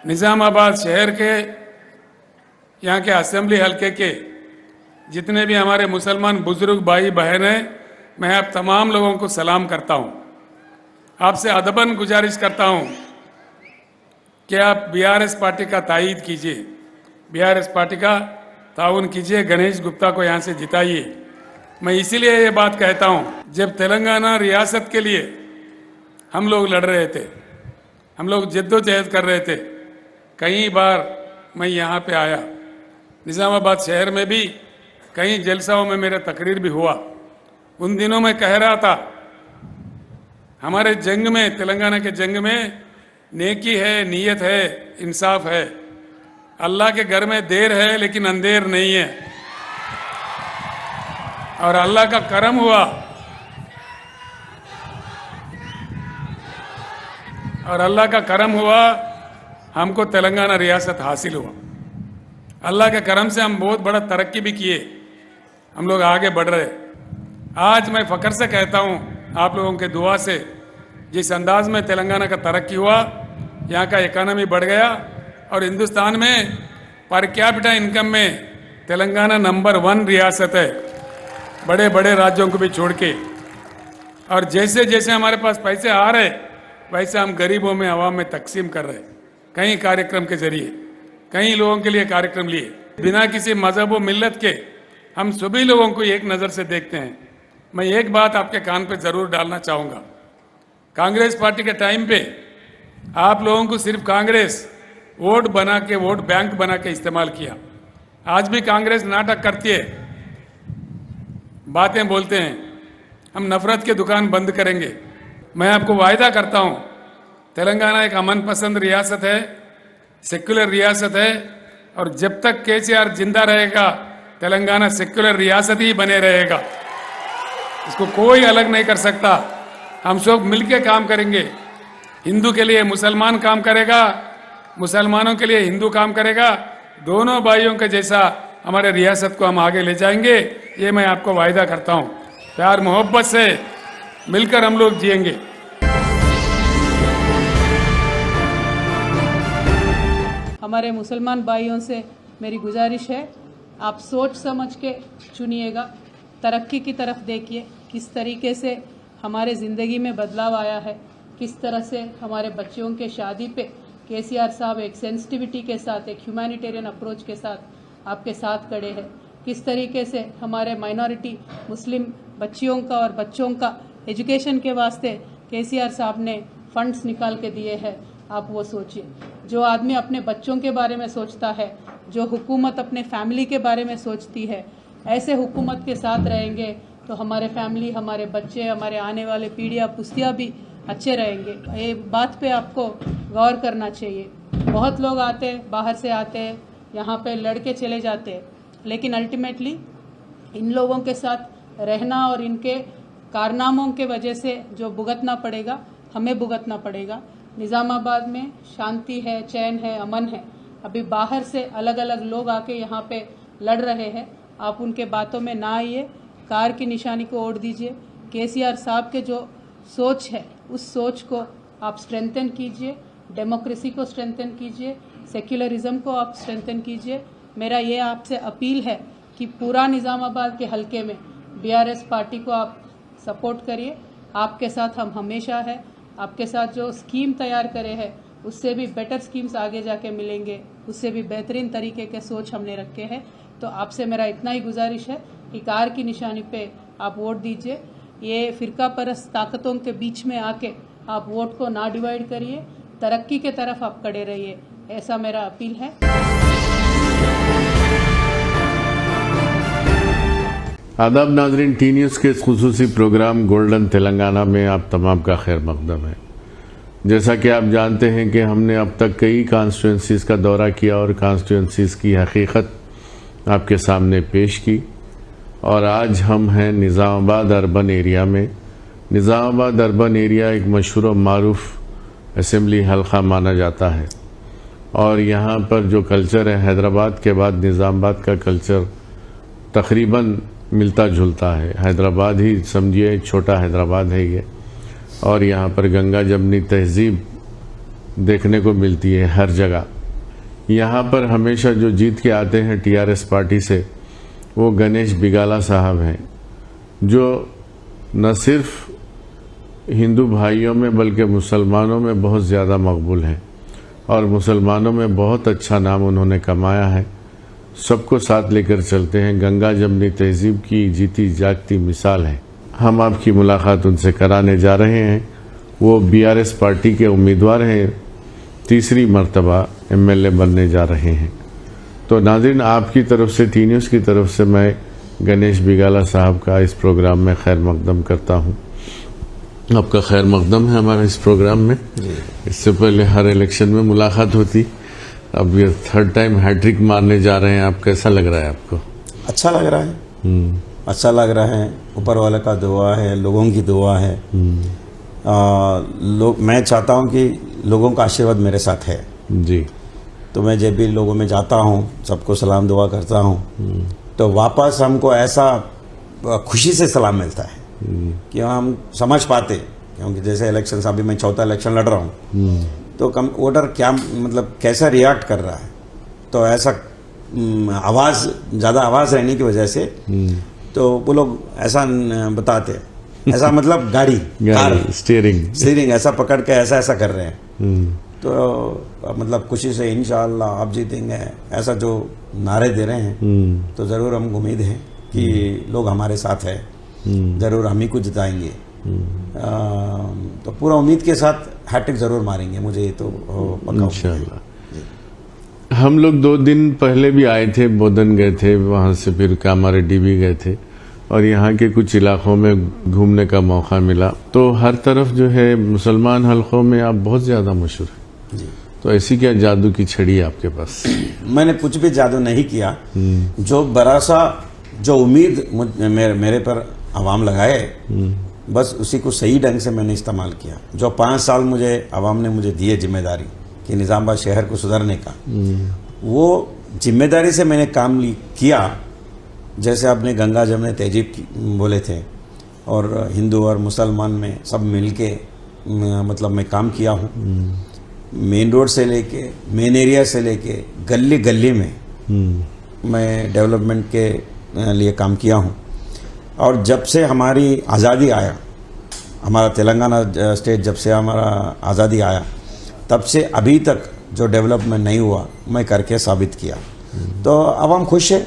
निज़ामाबाद शहर के यहाँ के असेंबली हलके के जितने भी हमारे मुसलमान बुजुर्ग भाई बहन हैं, मैं आप तमाम लोगों को सलाम करता हूँ। आपसे अदबन गुजारिश करता हूँ कि आप बीआरएस पार्टी का तायीद कीजिए, बीआरएस पार्टी का ताउन कीजिए, गणेश गुप्ता को यहाँ से जिताइए। मैं इसीलिए ये बात कहता हूँ, जब तेलंगाना रियासत के लिए हम लोग लड़ रहे थे, हम लोग जद्दोजहद कर रहे थे, कई बार मैं यहाँ पे आया, निज़ामाबाद शहर में भी कई जलसाओं में मेरा तकरीर भी हुआ। उन दिनों में कह रहा था, हमारे जंग में, तेलंगाना के जंग में नेकी है, नीयत है, इंसाफ है। अल्लाह के घर में देर है लेकिन अंधेर नहीं है। और अल्लाह का करम हुआ, और अल्लाह का करम हुआ, हमको तेलंगाना रियासत हासिल हुआ। अल्लाह के करम से हम बहुत बड़ा तरक्की भी किए, हम लोग आगे बढ़ रहे। आज मैं फ़ख्र से कहता हूँ, आप लोगों के दुआ से जिस अंदाज में तेलंगाना का तरक्की हुआ, यहाँ का इकानमी बढ़ गया, और हिंदुस्तान में पर कैपिटा इनकम में तेलंगाना नंबर 1 रियासत है, बड़े बड़े राज्यों को भी छोड़ के। और जैसे जैसे हमारे पास पैसे आ रहे, वैसे हम गरीबों में, आवाम में तकसीम कर रहे, कई कार्यक्रम के जरिए, कई लोगों के लिए कार्यक्रम लिए, बिना किसी मजहब व मिल्लत के हम सभी लोगों को एक नज़र से देखते हैं। मैं एक बात आपके कान पे ज़रूर डालना चाहूँगा, कांग्रेस पार्टी के टाइम पे आप लोगों को सिर्फ कांग्रेस वोट बना के, वोट बैंक बना के इस्तेमाल किया। आज भी कांग्रेस नाटक करती है, बातें बोलते हैं, हम नफरत की दुकान बंद करेंगे। मैं आपको वायदा करता हूँ, तेलंगाना एक अमन पसंद रियासत है, सेक्युलर रियासत है, और जब तक केसीआर जिंदा रहेगा, तेलंगाना सेक्युलर रियासत ही बने रहेगा। इसको कोई अलग नहीं कर सकता। हम सब मिलके काम करेंगे। हिंदू के लिए मुसलमान काम करेगा, मुसलमानों के लिए हिंदू काम करेगा, दोनों भाइयों के जैसा हमारे रियासत को हम आगे ले जाएंगे, ये मैं आपको वायदा करता हूँ। प्यार मोहब्बत से मिलकर हम लोग जिएंगे। हमारे मुसलमान भाइयों से मेरी गुजारिश है, आप सोच समझ के चुनिएगा, तरक्की की तरफ देखिए, किस तरीके से हमारे ज़िंदगी में बदलाव आया है, किस तरह से हमारे बच्चों के शादी पे केसीआर साहब एक सेंसिटिविटी के साथ, एक ह्यूमैनिटेरियन अप्रोच के साथ आपके साथ खड़े हैं, किस तरीके से हमारे माइनॉरिटी मुस्लिम बच्चियों का और बच्चों का एजुकेशन के वास्ते केसीआर साहब ने फंड्स निकाल के दिए हैं। आप वो सोचिए, जो आदमी अपने बच्चों के बारे में सोचता है, जो हुकूमत अपने फैमिली के बारे में सोचती है, ऐसे हुकूमत के साथ रहेंगे तो हमारे फैमिली, हमारे बच्चे, हमारे आने वाले पीढ़ियाँ पुस्तियाँ भी अच्छे रहेंगे। ये बात पे आपको गौर करना चाहिए। बहुत लोग आते हैं, बाहर से आते हैं, यहाँ पे लड़के चले जाते हैं, लेकिन अल्टीमेटली इन लोगों के साथ रहना और इनके कारनामों के वजह से जो भुगतना पड़ेगा, हमें भुगतना पड़ेगा। निज़ामाबाद में शांति है, चैन है, अमन है। अभी बाहर से अलग अलग लोग आके यहाँ पे लड़ रहे हैं, आप उनके बातों में ना आइए, कार की निशानी को ओढ़ दीजिए। केसीआर साहब के जो सोच है, उस सोच को आप स्ट्रेंथन कीजिए, डेमोक्रेसी को स्ट्रेंथन कीजिए, सेक्युलरिज्म को आप स्ट्रेंथन कीजिए। मेरा ये आपसे अपील है कि पूरा निज़ामाबाद के हलके में बीआरएस पार्टी को आप सपोर्ट करिए। आपके साथ हम हमेशा है, आपके साथ जो स्कीम तैयार करे हैं उससे भी बेटर स्कीम्स आगे जाके मिलेंगे, उससे भी बेहतरीन तरीके के सोच हमने रखे हैं। तो आपसे मेरा इतना ही गुजारिश है कि कार की निशानी पे आप वोट दीजिए। ये फ़िरका परस्त ताकतों के बीच में आके आप वोट को ना डिवाइड करिए, तरक्की के तरफ आप खड़े रहिए, ऐसा मेरा अपील है। आदाब नाजरीन, टी न्यूज़ के इस खुसूसी प्रोग्राम गोल्डन तेलंगाना में आप तमाम का खैर मकदम है। जैसा कि आप जानते हैं कि हमने अब तक कई कॉन्स्टिट्यूंसीज़ का दौरा किया और कॉन्स्टिट्यूंसीज़ की हकीकत आपके सामने पेश की, और आज हम हैं निज़ामाबाद अर्बन एरिया में। निज़ामाबाद अर्बन एरिया एक मशहूर और मारूफ असेंबली हल्का माना जाता है, और यहाँ पर जो कल्चर है, हैदराबाद के बाद निज़ामाबाद का कल्चर तकरीबन मिलता जुलता है। हैदराबाद ही समझिए, छोटा हैदराबाद है ये, और यहाँ पर गंगा जमनी तहज़ीब देखने को मिलती है हर जगह। यहाँ पर हमेशा जो जीत के आते हैं टीआरएस पार्टी से वो गणेश बिगाला साहब हैं, जो न सिर्फ हिंदू भाइयों में बल्कि मुसलमानों में बहुत ज़्यादा मकबूल हैं और मुसलमानों में बहुत अच्छा नाम उन्होंने कमाया है। सबको साथ लेकर चलते हैं, गंगा जमनी तहजीब की जीती जागती मिसाल है। हम आपकी मुलाकात उनसे कराने जा रहे हैं। वो बीआरएस पार्टी के उम्मीदवार हैं, तीसरी मर्तबा एमएलए बनने जा रहे हैं। तो नाज़रीन, आपकी तरफ से, टी न्यूज़ की तरफ से मैं गणेश बिगाला साहब का इस प्रोग्राम में खैर मकदम करता हूँ। आपका खैर मकदम है हमारे इस प्रोग्राम में। इससे पहले हर इलेक्शन में मुलाकात होती, अब ये थर्ड टाइम हैट्रिक मारने जा रहे हैं आप, कैसा लग रहा है आपको? अच्छा लग रहा है, अच्छा लग रहा है। ऊपर वाले का दुआ है, लोगों की दुआ है। मैं चाहता हूँ कि लोगों का आशीर्वाद मेरे साथ है जी। तो मैं जब भी लोगों में जाता हूँ, सबको सलाम दुआ करता हूँ, तो वापस हमको ऐसा खुशी से सलाम मिलता है कि हम समझ पाते, क्योंकि जैसे इलेक्शन, अभी मैं चौथा इलेक्शन लड़ रहा हूँ, तो वोटर क्या मतलब कैसा रिएक्ट कर रहा है, तो ऐसा आवाज़, ज़्यादा आवाज़ रहने की वजह से तो वो लोग ऐसा बताते, ऐसा मतलब गाड़ी स्टीयरिंग ऐसा पकड़ के ऐसा ऐसा कर रहे हैं। तो मतलब खुशी से इंशाअल्लाह आप जीतेंगे ऐसा जो नारे दे रहे हैं, तो ज़रूर हम उम्मीद है कि लोग हमारे साथ है, ज़रूर हम ही को जिताएंगे। तो पूरा उम्मीद के साथ हैट्रिक ज़रूर मारेंगे, मुझे तो पक्का इंशाअल्लाह। हम लोग 2 दिन पहले भी आए थे, बोधन गए थे, वहाँ से फिर कामारेड्डी भी गए थे और यहाँ के कुछ इलाकों में घूमने का मौका मिला। तो हर तरफ जो है मुसलमान हलकों में आप बहुत ज़्यादा मशहूर हैं जी। तो ऐसी क्या जादू की छड़ी है आपके पास? मैंने कुछ भी जादू नहीं किया। जो बड़ा सा जो उम्मीद मेरे पर आवाम लगाए, बस उसी को सही ढंग से मैंने इस्तेमाल किया। जो 5 साल मुझे आवाम ने मुझे दिए जिम्मेदारी कि निज़ामाबाद शहर को सुधारने का, वो जिम्मेदारी से मैंने काम किया। जैसे आपने गंगा जमने तहजीब बोले थे, और हिंदू और मुसलमान में सब मिलके मतलब मैं काम किया हूँ। मेन रोड से लेके, मेन एरिया से लेके गली गली में मैं डेवलपमेंट के लिए काम किया हूँ। और जब से हमारी आज़ादी आया, हमारा तेलंगाना स्टेट जब से हमारा आज़ादी आया, तब से अभी तक जो डेवलपमेंट नहीं हुआ मैं करके साबित किया। तो अब हम खुश है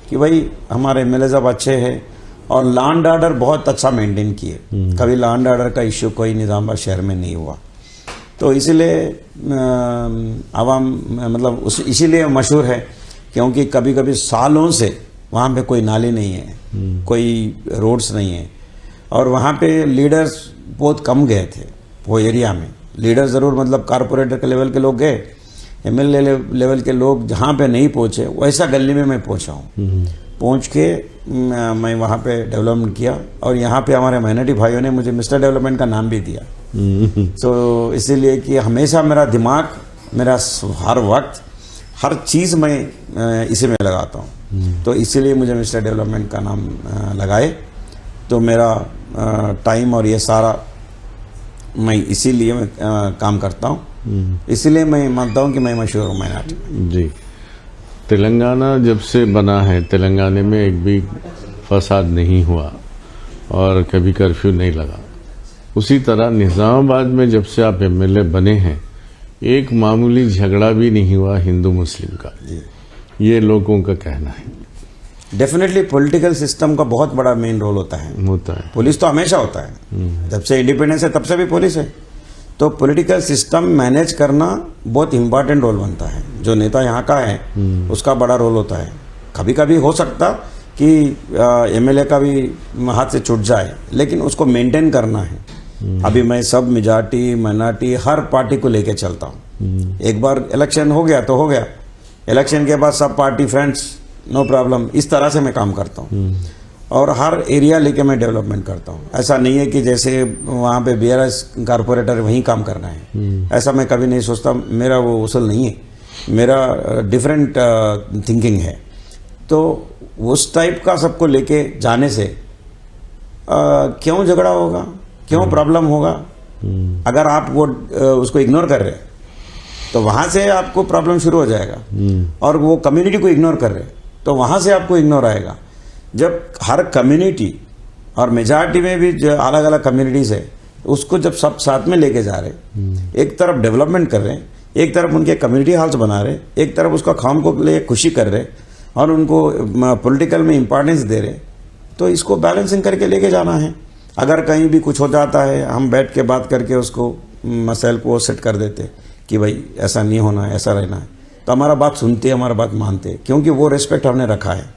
कि भाई हमारे एमएलए साहब अच्छे हैं और लॉ एंड ऑर्डर बहुत अच्छा मेंटेन किए। कभी लॉ एंड ऑर्डर का इश्यू कोई निज़ामाबाद शहर में नहीं हुआ। तो इसीलिए आवाम मतलब इसीलिए मशहूर है, क्योंकि कभी कभी सालों से वहाँ पे कोई नाली नहीं है, कोई रोड्स नहीं है, और वहाँ पे लीडर्स बहुत कम गए थे वो एरिया में। लीडर ज़रूर मतलब कारपोरेटर के लेवल के लोग गए, एमएलए लेवल के लोग जहाँ पे नहीं पहुँचे, वैसा गली में मैं पहुँचा हूँ। पहुँच के मैं वहाँ पे डेवलपमेंट किया, और यहाँ पे हमारे माइनॉरिटी भाइयों ने मुझे मिस्टर डेवलपमेंट का नाम भी दिया। तो इसीलिए कि हमेशा मेरा दिमाग, मेरा हर वक्त, हर चीज़ मैं इसी में लगाता हूँ। तो इसीलिए मुझे मिस्टर डेवलपमेंट का नाम लगाए। तो मेरा टाइम और ये सारा मैं इसीलिए मैं काम करता हूँ। इसीलिए मैं मानता हूँ कि मैं मशहूर हूँ माइनॉरिटी में। जी। तेलंगाना जब से बना है, तेलंगाना में एक भी फसाद नहीं हुआ और कभी कर्फ्यू नहीं लगा। उसी तरह निज़ामाबाद में जब से आप एमएलए बने हैं, एक मामूली झगड़ा भी नहीं हुआ हिंदू मुस्लिम का। ये लोगों का कहना है। डेफिनेटली पॉलिटिकल सिस्टम का बहुत बड़ा मेन रोल होता है। पुलिस तो हमेशा होता है, जब से इंडिपेंडेंस है तब से भी पुलिस है। तो पॉलिटिकल सिस्टम मैनेज करना बहुत इम्पॉर्टेंट रोल बनता है। जो नेता यहाँ का है उसका बड़ा रोल होता है। कभी कभी हो सकता कि एमएलए का भी हाथ से छूट जाए, लेकिन उसको मेंटेन करना है। अभी मैं सब मेजॉरिटी माइनॉरिटी हर पार्टी को लेके चलता हूँ। एक बार इलेक्शन हो गया तो हो गया, इलेक्शन के बाद सब पार्टी फ्रेंड्स, नो प्रॉब्लम। इस तरह से मैं काम करता हूँ और हर एरिया लेके मैं डेवलपमेंट करता हूँ। ऐसा नहीं है कि जैसे वहाँ पे बीआरएस कारपोरेटर वहीं काम करना है, ऐसा मैं कभी नहीं सोचता। मेरा वो उसूल नहीं है, मेरा डिफरेंट थिंकिंग है। तो उस टाइप का सबको लेके जाने से क्यों झगड़ा होगा, क्यों प्रॉब्लम होगा, अगर आप वो उसको इग्नोर कर रहे हैं तो वहां से आपको प्रॉब्लम शुरू हो जाएगा। और वो कम्युनिटी को इग्नोर कर रहे, तो वहां से आपको इग्नोर आएगा। जब हर कम्युनिटी और मेजॉरिटी में भी जो अलग अलग कम्युनिटीज है, उसको जब सब साथ में लेके जा रहे, एक तरफ डेवलपमेंट कर रहे हैं, एक तरफ उनके कम्युनिटी हॉल्स बना रहे, एक तरफ उसका काम को लिए खुशी कर रहे और उनको पॉलिटिकल में इंपॉर्टेंस दे रहे, तो इसको बैलेंसिंग करके लेके जाना है। अगर कहीं भी कुछ हो जाता है, हम बैठ के बात करके उसको मसैल को सेट कर देते कि भाई ऐसा नहीं होना है, ऐसा रहना है, तो हमारा बात सुनते, हमारा बात मानते, क्योंकि वो रिस्पेक्ट हमने रखा है।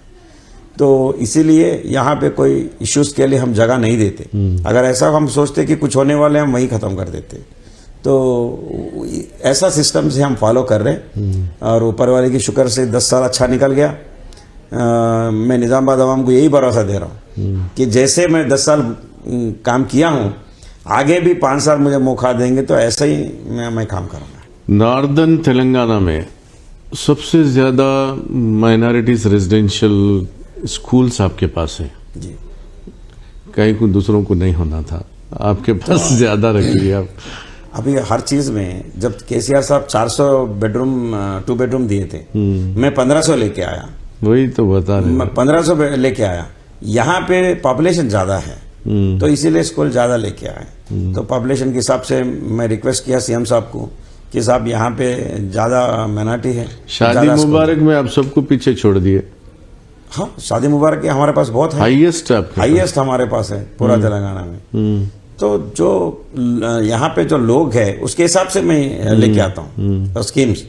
तो इसीलिए यहाँ पे कोई इश्यूज के लिए हम जगह नहीं देते। अगर ऐसा हम सोचते कि कुछ होने वाले, हम वहीं ख़त्म कर देते। तो ऐसा सिस्टम से हम फॉलो कर रहे हैं और ऊपर वाले की शुक्र से 10 साल अच्छा निकल गया। मैं निज़ामाबाद आवाम को यही भरोसा दे रहा हूँ कि जैसे मैं 10 साल काम किया हूँ, आगे भी 5 साल मुझे मौका देंगे तो ऐसा ही मैं काम करूँगा। नॉर्दर्न तेलंगाना में सबसे ज़्यादा माइनॉरिटीज रेजिडेंशियल स्कूल्स आपके पास है जी। कहीं को दूसरों को नहीं होना था, आपके पास ज़्यादा रख लिया। अभी हर चीज़ में जब केसीआर साहब 400 बेडरूम 2 बेडरूम दिए थे, मैं 1500 लेके आया। वही तो बता रहे हैं। 1500 लेके आया। यहाँ पे पॉपुलेशन ज़्यादा है, तो इसीलिए स्कूल ज़्यादा लेके आए। तो पॉपुलेशन के हिसाब से मैं रिक्वेस्ट किया सीएम साहब को कि साहब यहाँ पे ज़्यादा माइनॉरिटी है। शादी मुबारक में आप सबको पीछे छोड़ दिए। हाँ, शादी मुबारक हमारे पास बहुत है, हाईएस्ट हमारे पास है पूरा तेलंगाना में। तो जो यहाँ पे जो लोग हैं उसके हिसाब से मैं लेके आता हूँ स्कीम्स।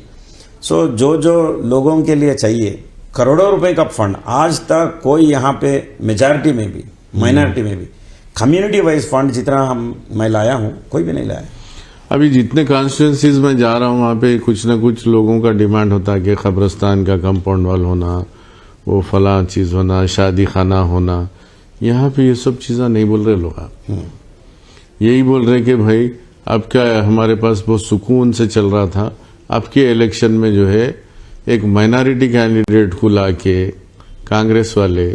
सो जो लोगों के लिए चाहिए, करोड़ों रुपए का फंड आज तक कोई यहाँ पे मेजॉरिटी में भी माइनॉरिटी में भी कम्युनिटी वाइज फंड जितना मैं लाया हूँ कोई भी नहीं लाया। अभी जितने कॉन्स्टिट्यूंसीज में जा रहा हूँ वहाँ पे कुछ ना कुछ लोगों का डिमांड होता है कि कब्रिस्तान का कंपाउंड वॉल होना, वो फला चीज़ होना, शादी खाना होना। यहाँ पे ये सब चीज़ें नहीं बोल रहे लोग। आप यही बोल रहे कि भाई अब क्या है, हमारे पास बहुत सुकून से चल रहा था, आपके इलेक्शन में जो है एक माइनॉरिटी कैंडिडेट को ला के कांग्रेस वाले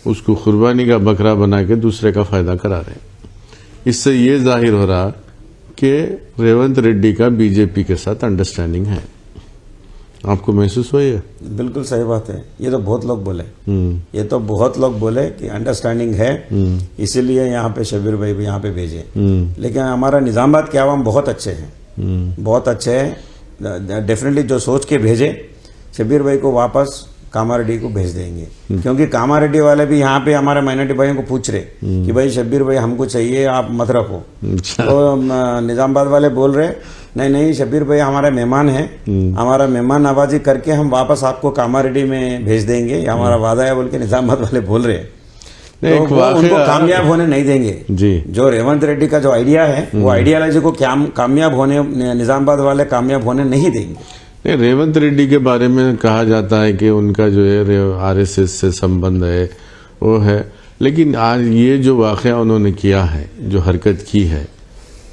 उसको कुर्बानी का बकरा बना के दूसरे का फायदा करा रहे हैं। इससे ये जाहिर हो रहा कि रेवंत रेड्डी का बीजेपी के साथ अंडरस्टैंडिंग है। आपको महसूस हुआ है? बिल्कुल सही बात है। ये तो बहुत लोग बोले, ये तो बहुत लोग बोले कि अंडरस्टैंडिंग है, इसीलिए यहाँ पे शब्बीर भाई भी यहाँ पे भेजे। लेकिन हमारा निज़ामाबाद के आवाम बहुत अच्छे हैं, बहुत अच्छे हैं। डेफिनेटली जो सोच के भेजे शब्बीर भाई को वापस कामारेड्डी को भेज देंगे, क्योंकि कामारेड्डी वाले भी यहाँ पे हमारे माइनॉरिटी भाइयों को पूछ रहे कि भाई शब्बीर भाई हमको चाहिए, आप मत रखो। तो निज़ामाबाद वाले बोल रहे नहीं शब्बीर भाई हमारे मेहमान हैं, हमारा मेहमान नवाजी करके हम वापस आपको कामारेड्डी में भेज देंगे, ये हमारा वादा है बोल के निज़ामाबाद वाले बोल रहे हैं। तो वो उनको कामयाब होने नहीं देंगे जी। जो रेवंत रेड्डी का जो आइडिया है वो आइडियालॉजी को कामयाब होने निज़ामाबाद वाले कामयाब होने नहीं देंगे। नहीं, रेवंत रेड्डी के बारे में कहा जाता है कि उनका जो है आरएसएस से संबंध है, वो है। लेकिन आज ये जो वाक़या उन्होंने किया है, जो हरकत की है,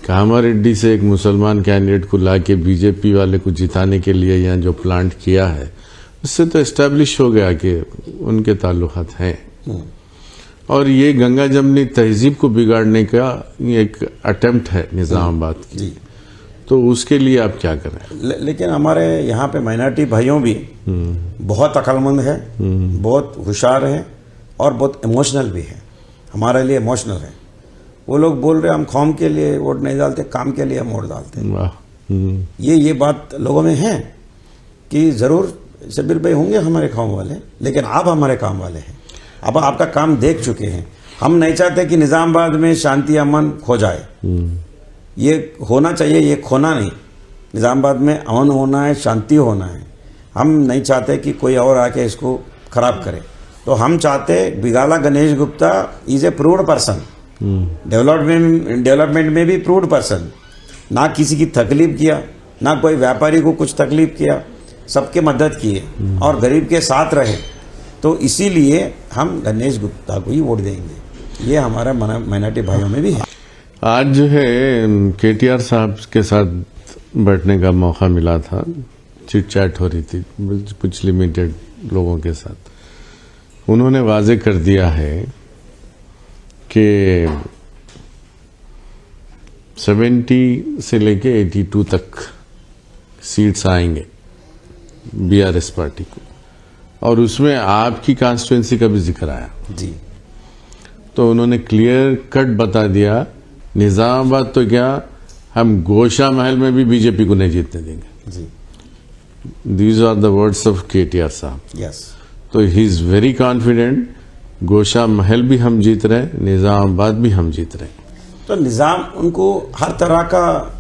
कामारेड्डी से एक मुसलमान कैंडिडेट को ला के बीजेपी वाले को जिताने के लिए यहाँ जो प्लांट किया है, उससे तो एस्टेब्लिश हो गया कि उनके ताल्लुकात हैं। और ये गंगा जमनी तहजीब को बिगाड़ने का एक अटेम्प्ट है निज़ामाबाद की। तो उसके लिए आप क्या करें? लेकिन हमारे यहाँ पे माइनॉरिटी भाइयों भी बहुत अक्लमंद है, बहुत होशियार है और बहुत इमोशनल भी है, हमारे लिए इमोशनल है। वो लोग बोल रहे हम कौम के लिए वोट नहीं डालते, काम के लिए हम वोट डालते हैं। ये बात लोगों में है कि ज़रूर शब्बीर भाई होंगे हमारे काम वाले, लेकिन आप हमारे काम वाले हैं, अब आपका काम देख चुके हैं। हम नहीं चाहते कि निज़ामाबाद में शांति अमन खो जाए, ये होना चाहिए, ये खोना नहीं। निज़ामाबाद में अमन होना है, शांति होना है। हम नहीं चाहते कि कोई और आके इसको खराब करे। तो हम चाहते Bigala Ganesh Gupta is a proved person, development में भी प्रूव्ड पर्सन, ना किसी की तकलीफ किया, ना कोई व्यापारी को कुछ तकलीफ किया, सबके मदद किए और गरीब के साथ रहे। तो इसीलिए हम गणेश गुप्ता को ही वोट देंगे। ये हमारा माइनॉरिटी भाइयों में भी है। आज जो है केटीआर साहब के साथ बैठने का मौका मिला था, चिट चैट हो रही थी कुछ लिमिटेड लोगों के साथ। उन्होंने वाजे कर दिया है कि 70 से लेके 82 तक सीट्स आएंगे बीआरएस पार्टी को, और उसमें आपकी कॉन्स्टिट्यूंसी का भी जिक्र आया। जी तो उन्होंने क्लियर कट बता दिया, निजामाबाद तो क्या, हम गोशा महल में भी बीजेपी को नहीं जीतने देंगे। जी these are the words of KTR साहब। यस। तो he is very confident, Gosha Mahal भी हम जीत रहे हैं, निजामाबाद भी हम जीत रहे हैं। तो निजाम उनको हर तरह का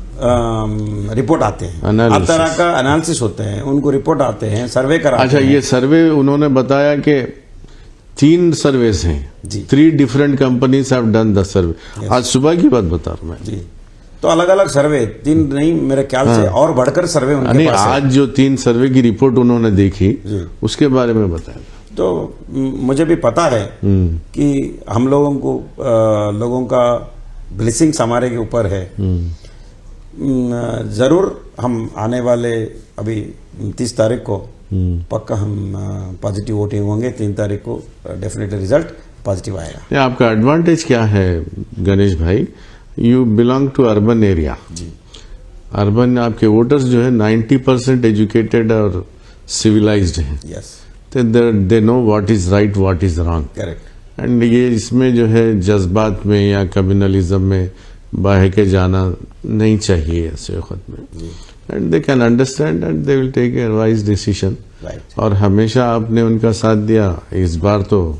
रिपोर्ट आते हैं, हर Analysis। तरह का एनालिसिस होते हैं, उनको रिपोर्ट आते हैं, सर्वे कराते अच्छा, हैं। ये सर्वे उन्होंने बताया कि 3 सर्वेस हैं, जी। 3 different companies have done the survey. आज सुबह की बात बता रहा हूं मैं। जी तो अलग अलग सर्वे 3 नहीं, मेरे ख्याल से और बढ़कर सर्वे उनके नहीं, पास है। आज जो 3 सर्वे की रिपोर्ट उन्होंने देखी जी। उसके बारे में बताया। तो मुझे भी पता है कि हम लोगों को लोगों का ब्लेसिंग्स हमारे के ऊपर है। जरूर हम आने वाले अभी 30 तारीख को पक्का हम पॉजिटिव वोटिंग होंगे। 3 तारीख को डेफिनेटली रिजल्ट पॉजिटिव आएगा। ये आपका एडवांटेज क्या है गणेश भाई? You belong to urban area. जी अर्बन आपके वोटर्स जो है 90% एजुकेटेड और सिविलाइज्ड हैं। Yes they know what is right, what is wrong. Correct. And ये इसमें जो है जज्बात में या कम्युनलिज्म में बह के जाना नहीं चाहिए ऐसे वक्त में। And they can understand and they will take a wise decision. Right. और हमेशा आपने उनका साथ दिया, इस बार तो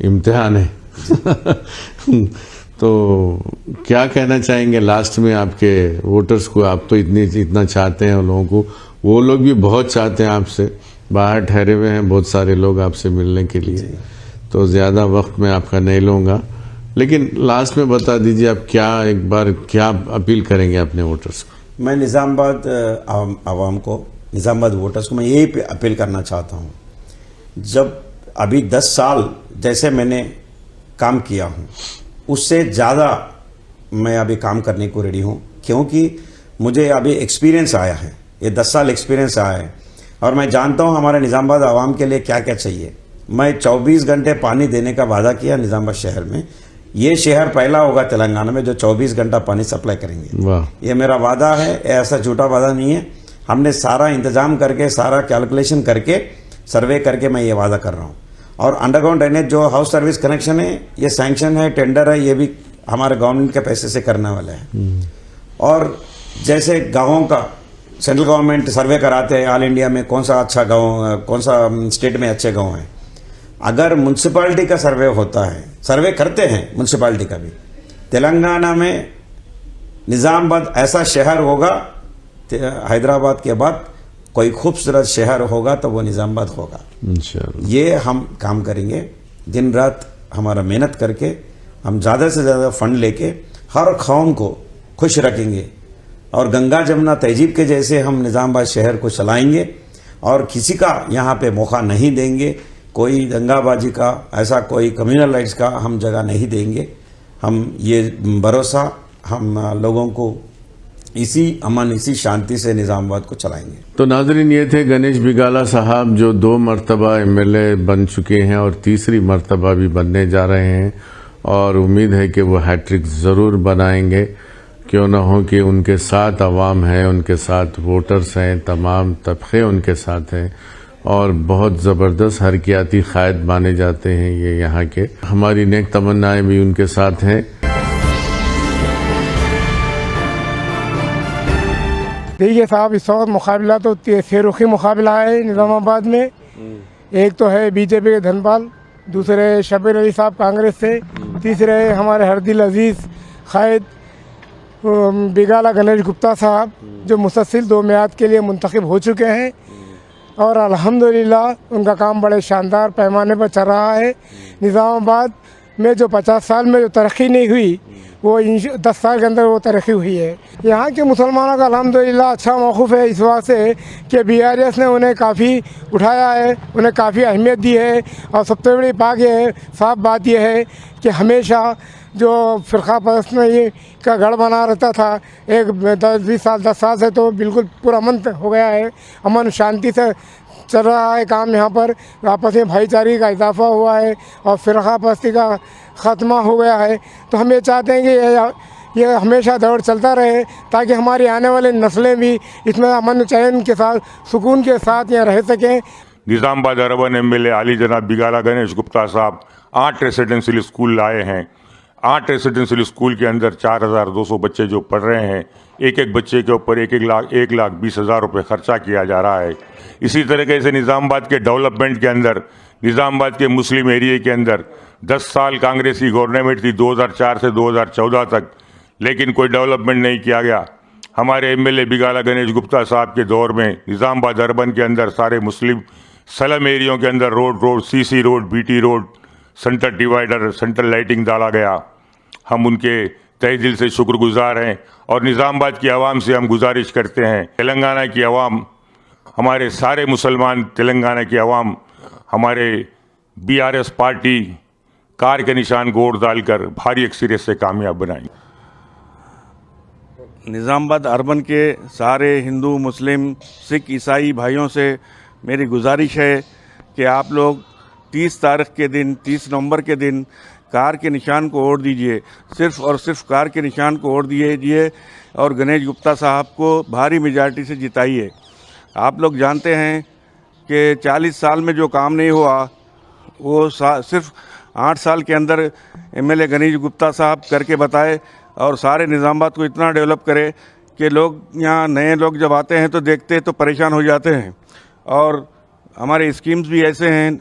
इम्तिहान है। तो क्या कहना चाहेंगे लास्ट में आपके वोटर्स को? आप तो इतना चाहते हैं लोगों को, वो लोग भी बहुत चाहते हैं आपसे, बाहर ठहरे हुए हैं बहुत सारे लोग आपसे मिलने के लिए। तो ज़्यादा वक्त मैं आपका नहीं लूँगा, लेकिन लास्ट में बता दीजिए आप एक बार क्या अपील करेंगे अपने वोटर्स को? मैं निज़ामाबाद आवाम को, निज़ामाबाद वोटर्स को मैं यही अपील करना चाहता हूँ, जब अभी 10 साल जैसे मैंने काम किया हूँ उससे ज़्यादा मैं अभी काम करने को रेडी हूँ, क्योंकि मुझे अभी एक्सपीरियंस आया है। ये 10 साल एक्सपीरियंस आया है और मैं जानता हूँ हमारे निज़ामाबाद आवाम के लिए क्या क्या चाहिए। मैं 24 घंटे पानी देने का वादा किया निज़ामाबाद शहर में। ये शहर पहला होगा तेलंगाना में जो 24 घंटा पानी सप्लाई करेंगे। वाह, ये मेरा वादा है, ऐसा झूठा वादा नहीं है। हमने सारा इंतजाम करके, सारा कैलकुलेशन करके, सर्वे करके मैं ये वादा कर रहा हूँ। और अंडरग्राउंड ड्रेनेज जो हाउस सर्विस कनेक्शन है, ये सैंक्शन है, टेंडर है, ये भी हमारे गवर्नमेंट के पैसे से करने वाला है। और जैसे गाँवों का सेंट्रल गवर्नमेंट सर्वे कराते हैं ऑल इंडिया में कौन सा अच्छा गाँव, कौन सा स्टेट में अच्छे गाँव हैं। अगर म्यूनसिपालिटी का सर्वे होता है, सर्वे करते हैं म्यूनसिपालिटी का भी, तेलंगाना में निज़ामाबाद ऐसा शहर होगा, हैदराबाद के बाद कोई खूबसूरत शहर होगा तो वो निज़ामाबाद होगा। इंशाल्लाह। ये हम काम करेंगे, दिन रात हमारा मेहनत करके, हम ज़्यादा से ज़्यादा फंड लेके हर कौम को खुश रखेंगे और गंगा जमुना तहजीब के जैसे हम निज़ामाबाद शहर को चलाएंगे और किसी का यहाँ पे मौका नहीं देंगे, कोई दंगाबाजी का, ऐसा कोई कम्युनल राइट्स का हम जगह नहीं देंगे। हम ये भरोसा हम लोगों को इसी अमन, इसी शांति से निज़ामाबाद को चलाएंगे। तो नाजरीन, ये थे गणेश बिगाला साहब जो 2 मरतबा एमएलए बन चुके हैं और तीसरी मरतबा भी बनने जा रहे हैं और उम्मीद है कि वो हैट्रिक ज़रूर बनाएंगे। क्यों ना हो कि उनके साथ अवाम है, उनके साथ वोटर्स हैं, तमाम तबके उनके साथ हैं और बहुत ज़बरदस्त हरकियाती क़ायद माने जाते हैं ये यहाँ के। हमारी नेक तमन्नाएं भी उनके साथ हैं। देखिए साहब, इस वक्त मुकाबला तो सेरुखी मुकाबला है निज़ामाबाद में। एक तो है बीजेपी के धनपाल, दूसरे शबीर अली साहब कांग्रेस से, तीसरे हमारे हरदिल अजीज़ क़ायद बिगाला गणेश गुप्ता साहब जो मुसलसल 2 मियाद के लिए मुंतखब हो चुके हैं और अल्हम्दुलिल्लाह उनका काम बड़े शानदार पैमाने पर चल रहा है। निज़ामाबाद में जो 50 साल में जो तरक्की नहीं हुई वो 10 साल के अंदर वो तरक्की हुई है। यहाँ के मुसलमानों का अल्हम्दुलिल्लाह अच्छा मौक़िफ़ है इस बात से कि बीआरएस ने उन्हें काफ़ी उठाया है, उन्हें काफ़ी अहमियत दी है। और सबसे बड़ी साफ बात यह है कि हमेशा जो फ़िरक़ा परस्त में ये का गढ़ बना रहता था, एक 10 साल से तो बिल्कुल पूरा अमन हो गया है, अमन शांति से चल रहा है काम। यहाँ पर आपस में भाईचारे का इजाफा हुआ है और फ़िरक़ा परस्ती का ख़त्मा हो गया है। तो हम ये चाहते हैं कि ये हमेशा दौर चलता रहे ताकि हमारी आने वाली नस्लें भी इसमें अमन चैन के साथ सुकून के साथ यहाँ रह सकें। निज़ामाबाद अर्बन एमएलए आली जनाब बिगाला गणेश गुप्ता साहब 8 रेसिडेंशियल स्कूल लाए हैं। 8 रेसिडेंशियल स्कूल के अंदर 4,200 बच्चे जो पढ़ रहे हैं, एक एक बच्चे के ऊपर 1,20,000 रुपये खर्चा किया जा रहा है। इसी तरीके से निज़ामाबाद के डेवलपमेंट के अंदर, निज़ामाबाद के मुस्लिम एरिया के अंदर 10 साल कांग्रेसी गवर्नमेंट थी 2004 से 2014 तक, लेकिन कोई डेवलपमेंट नहीं किया गया। हमारे एमएलए बिगाला गणेश गुप्ता साहब के दौर में निज़ामाबाद अर्बन के अंदर सारे मुस्लिम स्लम एरियों के अंदर road CC road, BT road, centre divider, central lighting डाला गया। हम उनके तहे दिल से शुक्रगुजार हैं और निज़ामाबाद की आवाम से हम गुजारिश करते हैं, तेलंगाना की आवाम, हमारे सारे मुसलमान तेलंगाना की आवाम हमारे बीआरएस पार्टी कार के निशान को वोट डालकर भारी अक्सरियत से कामयाब बनाएंगे। निज़ामाबाद अर्बन के सारे हिंदू, मुस्लिम, सिख, ईसाई भाइयों से मेरी गुजारिश है कि आप लोग 30 तारीख के दिन, 30 नवंबर के दिन कार के निशान को वोट दीजिए। सिर्फ़ और सिर्फ कार के निशान को वोट दीजिए और गणेश गुप्ता साहब को भारी मेजॉरिटी से जिताइए। आप लोग जानते हैं कि 40 साल में जो काम नहीं हुआ वो सिर्फ 8 साल के अंदर एमएलए गणेश गुप्ता साहब करके बताए और सारे निज़ामाबाद को इतना डेवलप करे कि लोग यहाँ नए लोग जब आते हैं तो देखते हैं तो परेशान हो जाते हैं। और हमारे स्कीम्स भी ऐसे हैं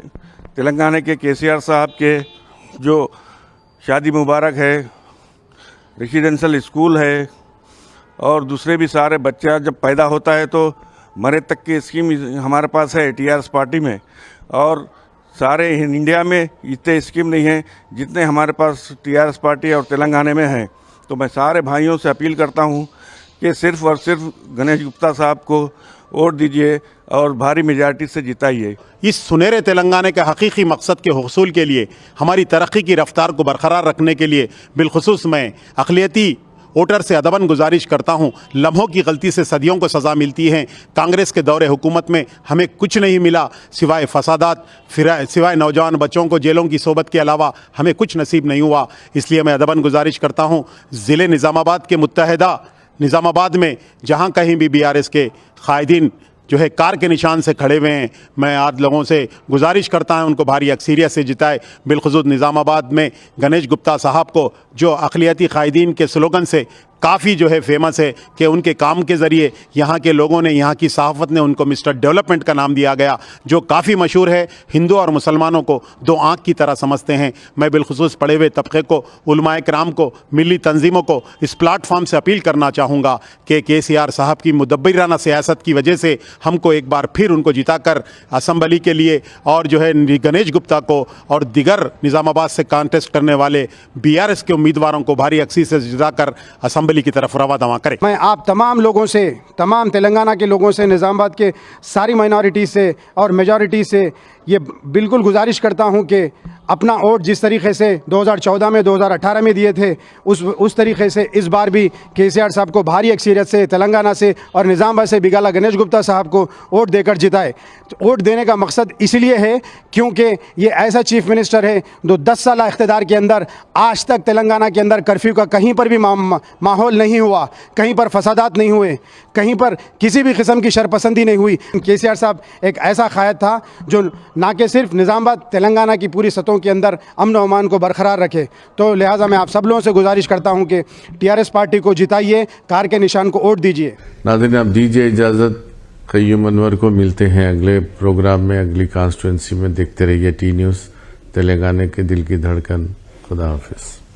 तेलंगाना के केसीआर साहब के, जो शादी मुबारक है, रेसिडेंशियल स्कूल है और दूसरे भी सारे बच्चा जब पैदा होता है तो मरे तक की स्कीम हमारे पास है टीआरएस पार्टी में। और सारे इंडिया में इतने स्कीम नहीं हैं जितने हमारे पास टीआरएस पार्टी और तेलंगाना में हैं। तो मैं सारे भाइयों से अपील करता हूं कि सिर्फ़ और सिर्फ गणेश गुप्ता साहब को वोट दीजिए और भारी मेजॉरिटी से जिताइए। इस सुनहरे तेलंगाना के हकीकी मकसद के हुसूल के लिए, हमारी तरक्की की रफ्तार को बरकरार रखने के लिए बिलखुसूस मैं अक़लियती वोटर से अदबन गुजारिश करता हूं। लम्हों की गलती से सदियों को सज़ा मिलती है। कांग्रेस के दौरे हुकूमत में हमें कुछ नहीं मिला सिवाय फसादात, सिवाय नौजवान बच्चों को जेलों की सोबत के अलावा हमें कुछ नसीब नहीं हुआ। इसलिए मैं अदबन गुजारिश करता हूं, ज़िले निज़ामाबाद के मुत्तहदा निज़ामाबाद में जहां कहीं भी बीआरएस के कायदीन जो है कार के निशान से खड़े हुए हैं, मैं आज लोगों से गुजारिश करता हूं उनको भारी अक्सरियत से जिताए। बिलखुसूस निज़ामाबाद में गणेश गुप्ता साहब को, जो अक़लियती कायदीन के स्लोगन से काफ़ी जो है फेमस है कि उनके काम के ज़रिए यहाँ के लोगों ने, यहाँ की सहाफ़त ने उनको मिस्टर डेवलपमेंट का नाम दिया गया, जो काफ़ी मशहूर है। हिंदू और मुसलमानों को दो आँख की तरह समझते हैं। मैं बिलखुसूस पढ़े हुए तबके को, उलमाए कराम को, मिली तंजीमों को इस प्लेटफॉर्म से अपील करना चाहूँगा कि केसीआर साहब की मुदब्बिराना सियासत की वजह से हमको एक बार फिर उनको जिताकर असम्बली के लिए और जो है गणेश गुप्ता को और दिगर निज़ामाबाद से कॉन्टेस्ट करने वाले बीआरएस के उम्मीदवारों को भारी अक्सी से जिताकर असम्बली की तरफ रवा दवा करें। मैं आप तमाम लोगों से, तमाम तेलंगाना के लोगों से, निज़ामाबाद के सारी माइनॉरिटी से और मेजॉरिटी से ये बिल्कुल गुजारिश करता हूं कि अपना वोट जिस तरीके से 2014 में, 2018 में दिए थे उस तरीके से इस बार भी केसीआर साहब को भारी अक्सरियत से तेलंगाना से और निज़ामाबाद से बिगाला गणेश गुप्ता साहब को वोट देकर जिताए। तो वोट देने का मकसद इसलिए है क्योंकि ये ऐसा चीफ मिनिस्टर है जो 10 साल इख्तिदार के अंदर आज तक तेलंगाना के अंदर कर्फ्यू का कहीं पर भी माहौल नहीं हुआ, कहीं पर फसादात नहीं हुए, कहीं पर किसी भी किस्म की शरपसंदी नहीं हुई। केसीआर साहब एक ऐसा कायद था जो ना कि सिर्फ निज़ामाबाद, तेलंगाना की पूरी सतहों के अंदर अमन व अमान को बरकरार रखे। तो लिहाजा मैं आप सब लोगों से गुजारिश करता हूं कि टीआरएस पार्टी को जिताइए, कार के निशान को वोट दीजिए। नाज़रीन, आप दीजिए इजाज़त, क़य्यूम अनवर को मिलते हैं अगले प्रोग्राम में, अगली कॉन्स्टिट्यूंसी में। देखते रहिए टी न्यूज़, तेलंगाना के दिल की धड़कन। खुदा हाफिज़।